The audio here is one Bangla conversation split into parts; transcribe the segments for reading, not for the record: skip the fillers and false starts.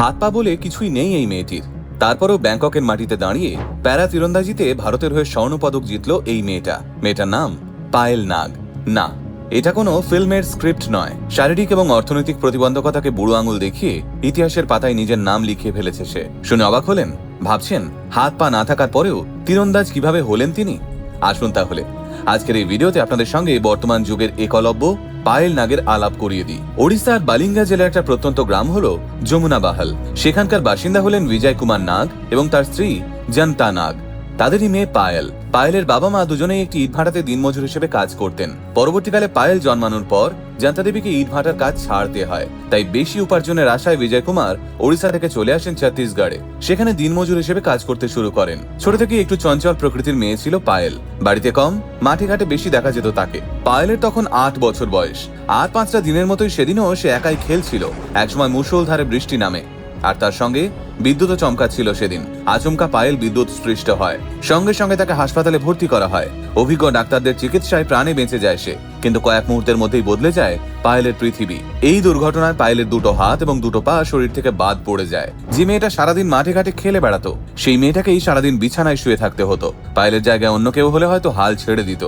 হাত পা বলে কিছুই নেই এই মেয়েটির, তারপরও ব্যাংককের মাটিতে দাঁড়িয়ে প্যারা তীরন্দাজিতে ভারতের হয়ে স্বর্ণপদক জিতল এই মেয়েটার নাম পায়েল নাগ। না, এটা কোনো ফিল্মের স্ক্রিপ্ট নয়। শারীরিক এবং অর্থনৈতিক প্রতিবন্ধকতাকে বুড়ো আঙুল দেখিয়ে ইতিহাসের পাতায় নিজের নাম লিখিয়ে ফেলেছে সে। শুনে অবাক হলেন? ভাবছেন হাত পা না থাকার পরেও তীরন্দাজ কিভাবে হলেন তিনি? আসুন তাহলে আজকের এই ভিডিওতে আপনাদের সঙ্গে বর্তমান যুগের একলব্য পায়েল নাগের আলাপ করিয়ে দিই। ওড়িশার বালিঙ্গা জেলার একটা প্রত্যন্ত গ্রাম হলো যমুনা বাহাল। সেখানকার বাসিন্দা হলেন বিজয় কুমার নাগ এবং তার স্ত্রী জনতা নাগ। তাদেরই মেয়ে পায়েল। পায়েলের বাবা মা দুজনেই একটি ইট ভাটাতে দিনমজুর হিসেবে কাজ করতেন। পরবর্তীকালে পায়েল জন্মানোর পর জনতা দেবীকে ইট ভাটার কাজ ছাড়তে হয়, তাই বেশি উপার্জনের আশায় বিজয় কুমার ওড়িশা থেকে চলে আসেন ছত্তিশগড়ে। সেখানে দিনমজুর হিসেবে কাজ করতে শুরু করেন। ছোট থেকে একটু চঞ্চল প্রকৃতির মেয়ে ছিল পায়েল। বাড়িতে কম, মাঠে ঘাটে বেশি দেখা যেত তাকে। পায়েলের তখন 8 বছর বয়স। আর 5টা দিনের মতোই সেদিনও সে একাই খেলছিল। একসময় মুষলধারে বৃষ্টি নামে, আর তার সঙ্গে বিদ্যুৎও চমকাচ্ছিল সেদিন। আচমকা পায়েল বিদ্যুৎ স্পৃষ্ট হয়। সঙ্গে সঙ্গে তাকে হাসপাতালে ভর্তি করা হয়। অভিজ্ঞ ডাক্তারদের চিকিৎসায় প্রাণে বেঁচে যায় সে, কিন্তু কয়েক মুহূর্তের মধ্যেই বদলে যায় পায়েলের পৃথিবী। এই দুর্ঘটনায় পায়েলের 2টো হাত এবং 2টো পা শরীর থেকে বাদ পড়ে যায়। যে মেয়েটা সারাদিন মাঠে ঘাটে খেলে বেড়াতো, সেই মেয়েটাকেই সারাদিন বিছানায় শুয়ে থাকতে হতো। পায়েলের জায়গায় অন্য কেউ হলে হয়তো হাল ছেড়ে দিত,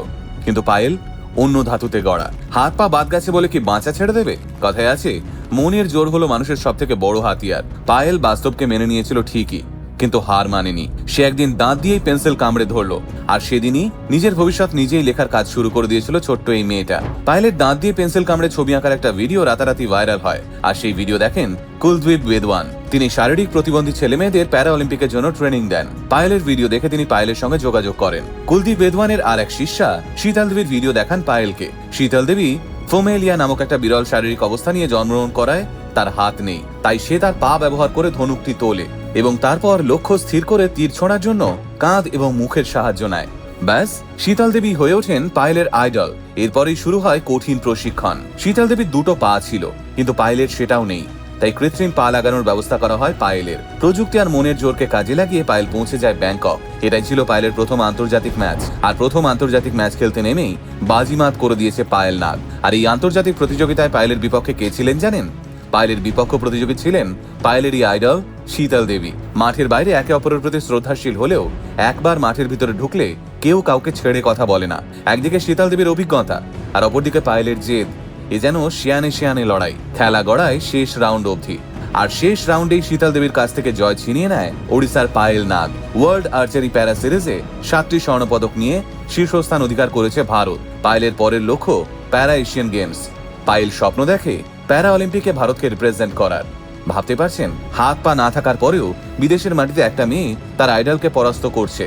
কিন্তু পায়েল অন্য ধাতুতে গড়া। হাত পা বাদ গেছে বলে কি বাঁচা ছেড়ে দেবে? কথায় আছে, মনের জোর হলো মানুষের সব থেকে বড় হাতিয়ার। পায়েল বাস্তবকে মেনে নিয়েছিল ঠিকই, কিন্তু হার মানেনি। সে একদিন দাঁত দিয়েই পেন্সিল কামড়ে ধরলো, আর সেদিনই নিজের ভবিষ্যৎ নিজেই লেখার কাজ শুরু করে দিয়েছিল ছোট্ট এই মেয়েটা। পায়েলের দাঁত দিয়ে পেন্সিল কামড়ে ছবি আঁকার একটা ভিডিও রাতারাতি ভাইরাল হয়, আর সেই ভিডিও দেখেন কুলদীপ বেদওয়ান। তিনি শারীরিক প্রতিবন্ধী ছেলে মেয়েদের প্যারা অলিম্পিকের জন্য ট্রেনিং দেন। পায়েলের ভিডিও দেখে তিনি পায়েলের সঙ্গে যোগাযোগ করেন। কুলদীপ বেদওয়ানের আর এক শিষ্যা শীতল দেবীর ভিডিও দেখান পায়েলকে। শীতল দেবী ফোমেলিয়া নামক একটা বিরল শারীরিক অবস্থা নিয়ে জন্মগ্রহণ করায় তার হাত নেই, তাই সে তার পা ব্যবহার করে ধনুকটি তোলে এবং তারপর লক্ষ্য স্থির করে তীর ছোঁড়ার জন্য কাঁধ এবং মুখের সাহায্য নেয়। ব্যাস, শীতল দেবী হয়ে ওঠেন পায়েলের আইডল। এরপরেই শুরু হয় কঠিন প্রশিক্ষণ। শীতল দেবীর 2টো পা ছিল, কিন্তু পায়েলের সেটাও নেই, তাই কৃত্রিম পা লাগানোর ব্যবস্থা করা হয় পায়েলের। প্রযুক্তি আর মনের জোরকে কাজে লাগিয়ে পায়েল পৌঁছে যায় ব্যাংকক। এটাই ছিল পায়েলের প্রথম আন্তর্জাতিক ম্যাচ। আর প্রথম আন্তর্জাতিক ম্যাচ খেলতে নেমেই বাজিমাত করে দিয়েছে পায়েল নাগ। আর এই আন্তর্জাতিক প্রতিযোগিতায় পায়েলের বিপক্ষে কে ছিলেন জানেন? পায়েলের বিপক্ষ প্রতিযোগী ছিলেন পায়েলেরই আইডল শীতল দেবী। মাঠের বাইরে একে অপরের প্রতি শ্রদ্ধাশীল হলেও একবার মাঠের ভিতরে ঢুকলে কেউ কাউকে ছেড়ে কথা বলে না। একদিকে শীতল দেবীর অভিজ্ঞতা, আর অপরদিকে পায়েলের জেদ। এ যেন শিয়ানে শিয়ানে লড়াই। খেলা গড়ায় শেষ রাউন্ড অবধি, আর শেষ রাউন্ডেই শীতল দেবীর কাছ থেকে জয় ছিনিয়ে নেয় ওড়িশার পায়েল নাগ। ওয়ার্ল্ড আর্চারি প্যারা সিরিজে 7টি স্বর্ণপদক নিয়ে শীর্ষস্থান অধিকার করেছে ভারত। পায়েলের পরের লক্ষ্য প্যারা এশিয়ান গেমস। পায়েল স্বপ্ন দেখে প্যারা অলিম্পিকে ভারতকে রিপ্রেজেন্ট করার। ভাবতে পারছেন, হাত পা না থাকার পরেও বিদেশের মাটিতে একটা মেয়ে তার আইডলকে পরাস্ত করছে।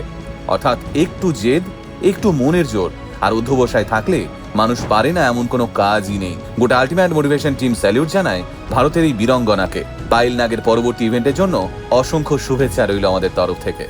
অর্থাৎ একটু জেদ, একটু মনের জোর আর অধ্যবসায় থাকলে মানুষ পারে না এমন কোনো কাজই নেই। গোটা আলটিমেট মোটিভেশন টিম স্যালিউট জানায় ভারতের এই বীরঙ্গনাকে। পায়েল নাগের পরবর্তী ইভেন্টের জন্য অসংখ্য শুভেচ্ছা রইল আমাদের তরফ থেকে।